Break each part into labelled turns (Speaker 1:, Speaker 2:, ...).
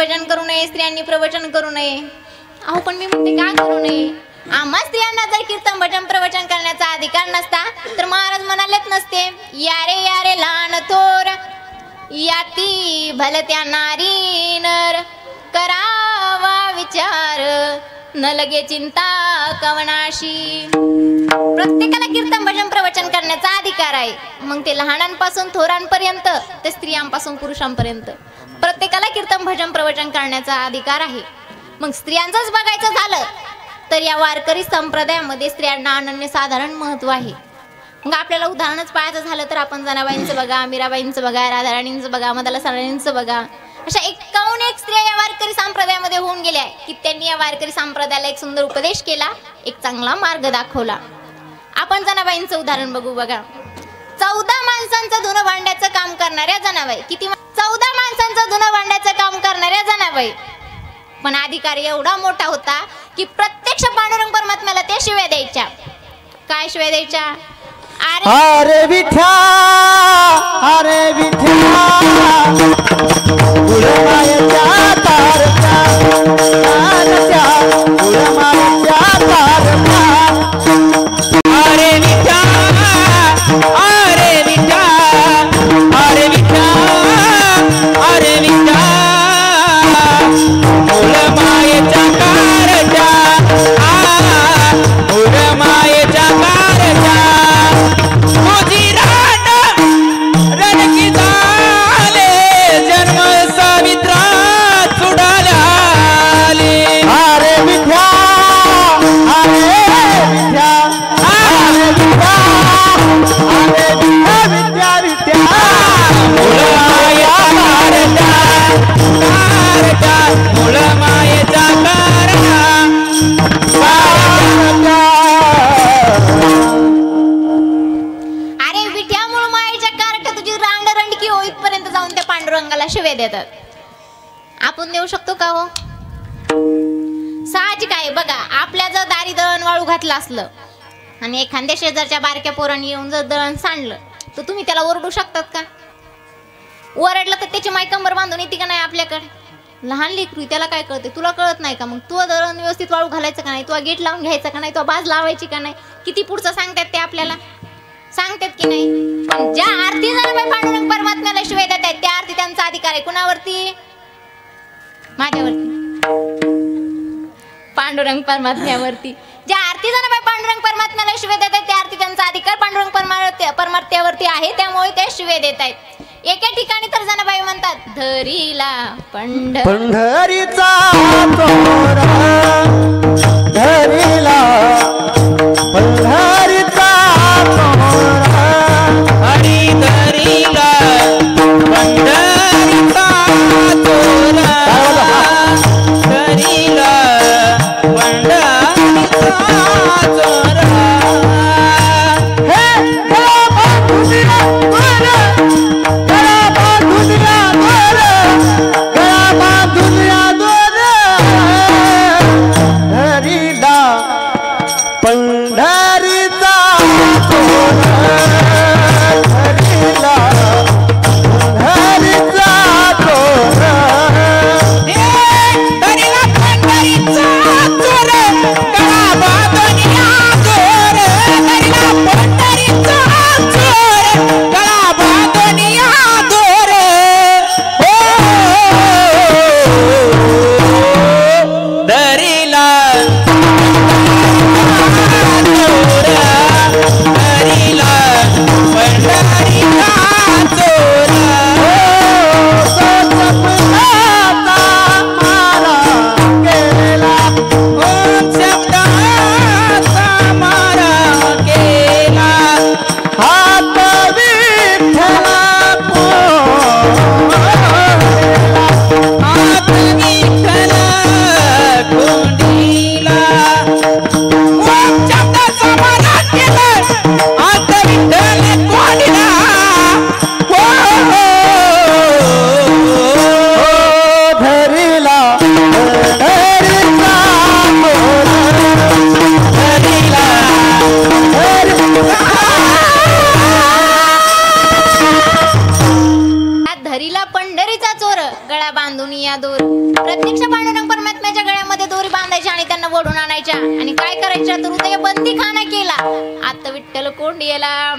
Speaker 1: भजन करू नये, स्त्रियांनी प्रवचन करू नये. अहो पण मी म्हणते का करू नये? आम्हा स्त्रियांना जर कीर्तन भजन प्रवचन करण्याचा अधिकार नसता तर महाराज म्हणालेच नसते, यारे यारे लहान थोर याती भलत्या नारी नर करावा विचार न लगे चिंता कवनाशी. प्रत्येकाला कीर्तन भजन प्रवचन करण्याचा अधिकार आहे. मग ते लहानांपासून थोरांपर्यंत ते स्त्रियांपासून पुरुषांपर्यंत प्रत्येकाला कीर्तन भजन प्रवचन करण्याचा अधिकार आहे. मग स्त्रियांचंच बघायचं झालं तर या वारकरी संप्रदायामध्ये स्त्रियांना अनन्यसाधारण महत्व आहे. मग आपल्याला उदाहरणच पाहायचं झालं तर आपण जनाबाईंचं बघा, मीराबाईंचं बघा, राधाराणींचं बघा, मदाला सारणींचं बघा, अशा 51 स्त्रिया या वारकरी संप्रदायामध्ये होऊन गेल्या की त्यांनी या वारकरी संप्रदायाला एक सुंदर उपदेश केला, एक चांगला मार्ग दाखवला. आपण जनाबाईंचं उदाहरण बघू. बघा, 14 माणसांचं धुणं भांड्याचं काम करणाऱ्या जनाबाई. किती? 14 माणसांचं धुणं भांड्याचं काम करणाऱ्या जनाबाई. पण अधिकारी एवढा मोठा होता की प्रत्यक्ष पांडुरंग परमात्म्याला ते शिव्या द्यायच्या. काय शिव्या द्यायच्या?
Speaker 2: अरे विठ्ठा, अरे विठ्ठा, गुळमायेच्या तारका, तारका, गुळमायेच्या तारका. अरे विठ्ठा, अरे विठ्ठा, अरे विठ्ठा, अरे विठ्ठा, गुळमायेच्या तारका, गुळमायेच्या तारका.
Speaker 1: शिव्या देतात. आपण देऊ शकतो का हो? साहजिक आहे. बघा, आपल्या जर दारी दळण वाळू घातलं असलं आणि एखाद्या शेजारच्या बारक्या पोरांनी येऊन जर दळण सांडलं तर तुम्ही त्याला ओरडू शकतात का? ओरडलं तर त्याची माय कंबर बांधून येते का नाही आपल्याकडे? लहान लेकरू, त्याला काय कळते? तुला कळत नाही का? मग तू दळण व्यवस्थित वाळू घालायचं का नाही? तू गेट लावून घ्यायचं का नाही? तू बाज लावायची का नाही? किती पुढचं सांगतात ते आपल्याला? सांगतात की नाही? पण ज्या आरती जनाबाई पांडुरंग परमात्म्याला शिवाय देतात त्या आरती त्यांचा अधिकार आहे. कुणावरती? माझ्यावरती, पांडुरंग परमात्म्यावरती. ज्या आरती जनाबाई पांडुरंग परमात्म्याला शिवाय देतात त्या आरती त्यांचा अधिकार पांडुरंग परमात्म्यावरती आहे, त्यामुळे ते शिवाय देत आहेत. एका ठिकाणी तर जनाबाई म्हणतात, धरीला पंढरीचा तोरा,
Speaker 2: धरीला पंढरीचा तोरा, हरी धरीला पंढरीचा तोरा, धरीला पंढरीचा तोरा. हे गळा बांधूया दोर, गळा बांधूया दोर, गळा बांधूया दोर, धरीला पंढरीचा
Speaker 1: पंढरीचा चोर गळा बांधून या दोर. प्रत्यक्ष पांडुरंग परमात्म्याच्या गळ्यामध्ये दोरी बांधायच्या आणि त्यांना ओढून आणायच्या आणि काय करायच्या तर हृदय बंदी खाना केला. आता विठ्ठल कोंडियेला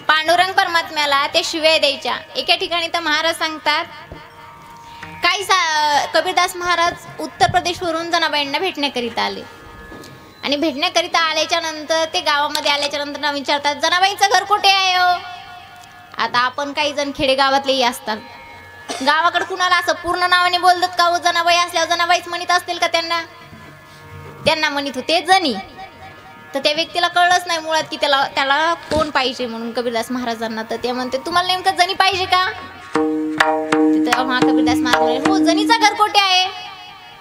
Speaker 1: पांडुरंग परमात्म्याला ते शिव्या द्यायच्या. एका ठिकाणी तर महाराज सांगतात काही कबीरदास महाराज उत्तर प्रदेशवरून जनाबाईंना भेटण्याकरिता आले आणि भेटण्याकरिता आल्याच्या नंतर ते गावामध्ये आल्याच्या नंतर विचारतात जनाबाईंचं घर कुठे आहे हो. आता आपण काही जण खेडेगावातलेही असतात, गावाकडे कुणाला असं पूर्ण नावाने बोलतात का हो जनाबाई असल्यावर जनाबाईच म्हणत असतील का त्यांना म्हणत होते जनी. तर त्या व्यक्तीला कळलंच नाही मुळात की त्याला कोण पाहिजे म्हणून कबीरदास महाराजांना. तर ते म्हणते तुम्हाला नेमकं जनी पाहिजे का. तेव्हा कबीरदास महाराज म्हणाले हो जनीचं घर कुठे आहे.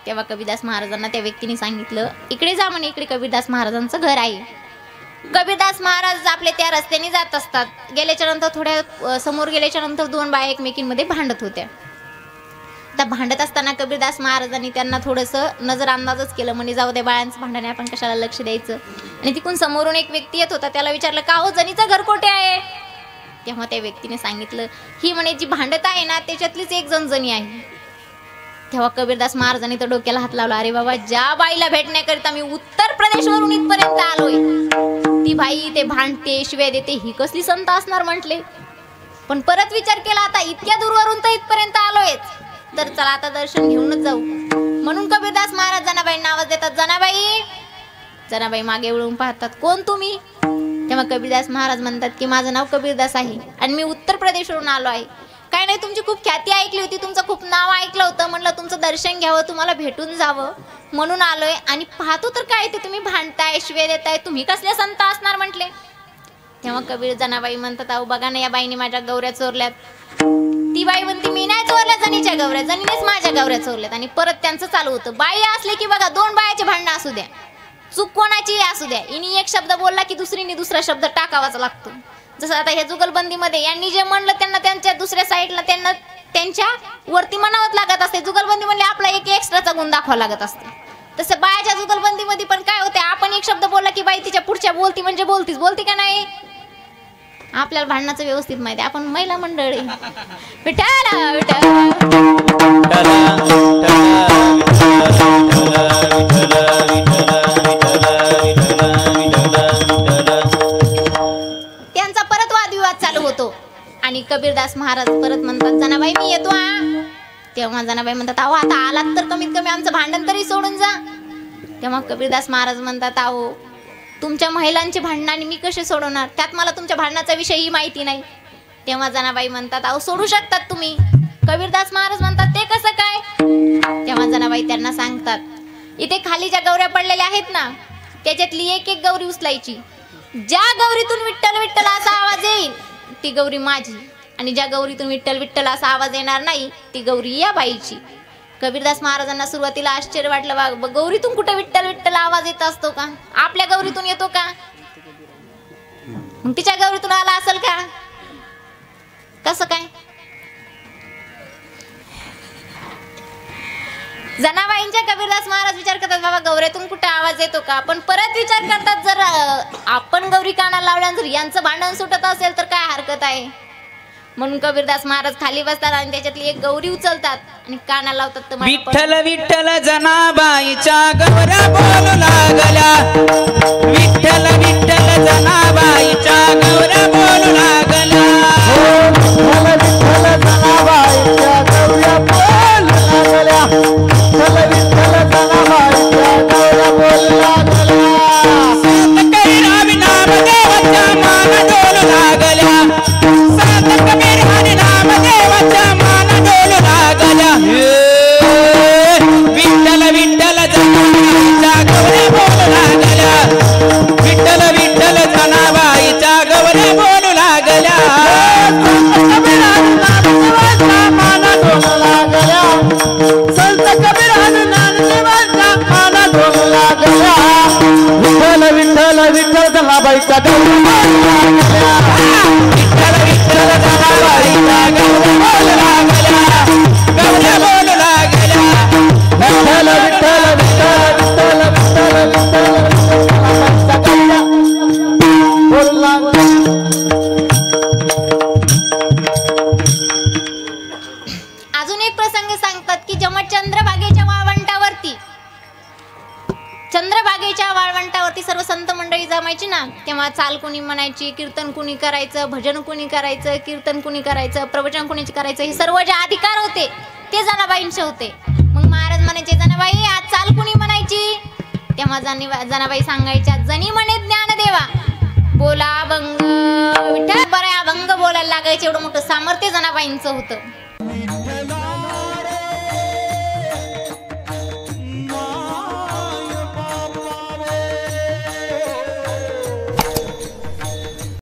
Speaker 1: तेव्हा कबीरदास महाराजांना त्या व्यक्तीने सांगितलं इकडे जा म्हणे, इकडे कबीरदास महाराजांचं घर आहे. कबीरदास महाराज आपले त्या रस्त्याने जात असतात. गेल्याच्या नंतर थोड्या समोर गेल्याच्या नंतर दोन बाया एकमेकींमध्ये भांडत होत्या. त्या भांडत असताना कबीरदास महाराजांनी त्यांना थोडंसं नजर अंदाजच केलं म्हणे जाऊ दे बाळांचं भांडण आपण कशाला लक्ष द्यायचं. आणि तिकून समोरून एक व्यक्ती येत होता, त्याला विचारलं का हो जनीचं घर कुठे आहे. तेव्हा त्या व्यक्तीने सांगितलं ही म्हणे जी भांडत आहे ना त्याच्यातलीच एक जण जणी आहे. तेव्हा कबीरदास महाराजांनी तर डोक्याला हात लावला, अरे बाबा ज्या बाईला भेटण्याकरिता मी उत्तर प्रदेशवरून इथपर्यंत आलोय ती बाई ते भांडते शिव्या देते ही कसली संत असणार म्हटले. पण परत विचार केला आता इतक्या दूरवरून तर इथपर्यंत आलोय तर चला आता दर्शन घेऊनच जाऊ. म्हणून कबीरदास महाराज जनाबाईंना आवाज देतात जनाबाई. जनाबाई मागे वळून पाहतात कोण तुम्ही. तेव्हा कबीरदास महाराज म्हणतात की माझं नाव कबीरदास आहे आणि मी उत्तर प्रदेशवरून आलो आहे. काय नाही तुमची खूप ख्याती ऐकली होती, तुमचं खूप नाव ऐकलं होतं, म्हणलं तुमचं दर्शन घ्यावं तुम्हाला भेटून जावं म्हणून आलोय. आणि पाहतो तर काय ते तुम्ही भांडताय शिवे देताय, तुम्ही कसले संत असणार म्हटले. तेव्हा कबीर जनाबाई म्हणतात अहो बघा ना या बाईने माझ्या गौऱ्या चोरल्यात. ती बाई म्हणते मी नाही चोरल्या जनीच्या गौऱ्या, जनीनेच माझ्या गौऱ्या चोरल्यात. आणि परत त्यांचं चालू होतं बाई असले की बघा दोन बायाचे भांडणं असू द्या चूक कोणाची असू द्या इनी एक शब्द बोलला की दुसरीने दुसरा शब्द टाकावाच लागतो. जसं आता हे जुगलबंदीमध्ये यांनी जे म्हणलं त्यांना त्यांच्या दुसऱ्या साईडला त्यांना त्यांच्या वरती म्हणावंच लागत असते. जुगलबंदी म्हणले आपला एक एक्स्ट्राचा गुण दाखवा लागत असते. तसं बायाच्या जुगलबंदीमध्ये पण काय होते आपण एक शब्द बोलला की बाई तिच्या पुढच्या बोलती म्हणजे बोलती का नाही. आपल्याला भांडणाचं व्यवस्थित माहिती आपण महिला मंडळी विठाला त्यांचा परत वादविवाद चालू होतो. आणि कबीरदास महाराज परत म्हणतात जनाबाई मी येतो हा. तेव्हा जनाबाई म्हणतात अहो आता आलात तर कमीत कमी आमचं भांडण तरी सोडून जा. तेव्हा कबीरदास महाराज म्हणतात अहो तुमच्या महिलांची भांडणाने मी कसे सोडवणार, त्यात मला तुमच्या भांडणाचा विषयही माहिती नाही. तेव्हा जनाबाई म्हणतात अहो सोडू शकतात तुम्ही. कबीरदास महाराज म्हणतात ते कसं काय. तेव्हा जनाबाई त्यांना सांगतात इथे खाली ज्या गौऱ्या पडलेल्या आहेत ना त्याच्यातली एक एक गौरी उचलायची. ज्या गौरीतून विठ्ठल विठ्ठल असा आवाज येईल ती गौरी माझी आणि ज्या गौरीतून विठ्ठल विठ्ठल असा आवाज येणार नाही ती गौरी या बाईची. कबीरदास महाराजांना सुरुवातीला आश्चर्य वाटलं गौरीतून कुठे विठ्ठल विठ्ठल आवाज येत असतो का, आपल्या गौरीतून येतो का, मग तिच्या गौरीतून आला असेल का, कसं काय. जनाबाईंच्या कबीरदास महाराज विचार करतात बाबा गौऱ्यातून कुठे आवाज येतो का. पण परत विचार करतात जर आपण गौरी कानाला लावल्यानंतर यांचं भांडण सुटत असेल तर काय हरकत आहे. म्हणून कबीरदास महाराज खाली बसतात आणि त्याच्यातली एक गौरी उचलतात आणि कानाला लावतात. तर
Speaker 3: विठ्ठल विठ्ठल जनाबाईच्या गौऱ्या बोलू लागल्या. विठ्ठल विठ्ठल जनाबाईच्या गौऱ्या बोलू लागल्या.
Speaker 2: विठ्ठल विठ्ठल जनाबाईच्या गौऱ्या बोलू लागल्या. विठ्ठल विठ्ठल जनाबाईच्या गौऱ्या बोलू लागल्या.
Speaker 3: संत कबीर नामदेवाच्या मान डोलू लागल्या. संत कबीर नामदेवाच्या मान डोलू लागल्या. विठ्ठल विठ्ठल जनाबाईच्या गौऱ्या बोलू लागल्या. विठ्ठल विठ्ठल जनाबाईच्या गौऱ्या बोलू लागल्या.
Speaker 2: संत कबीर नामदेवाच्या
Speaker 1: अजून एक प्रसंग सांगतात की जेव्हा चंद्रभागेच्या वाळवंटावरती सर्व संत मंडळी जमायची ना, तेव्हा चाल कुणी म्हणायची, कीर्तन कुणी करायचं, भजन कुणी करायचं, कीर्तन कुणी करायचं, प्रवचन कुणी करायचं, हे सर्व जे अधिकार होते ते जनाबाईंचे होते. मग महाराज म्हणायचे, जनाबाई आज चाल कुणी म्हणायची? तेव्हा जनाबाई सांगायच्या, जनी म्हणे ज्ञानदेवा बोला अभंग विठ्ठल. बरं अभंग बोलायला लागायचे, एवढं मोठं सामर्थ्य जनाबाईंचं होतं.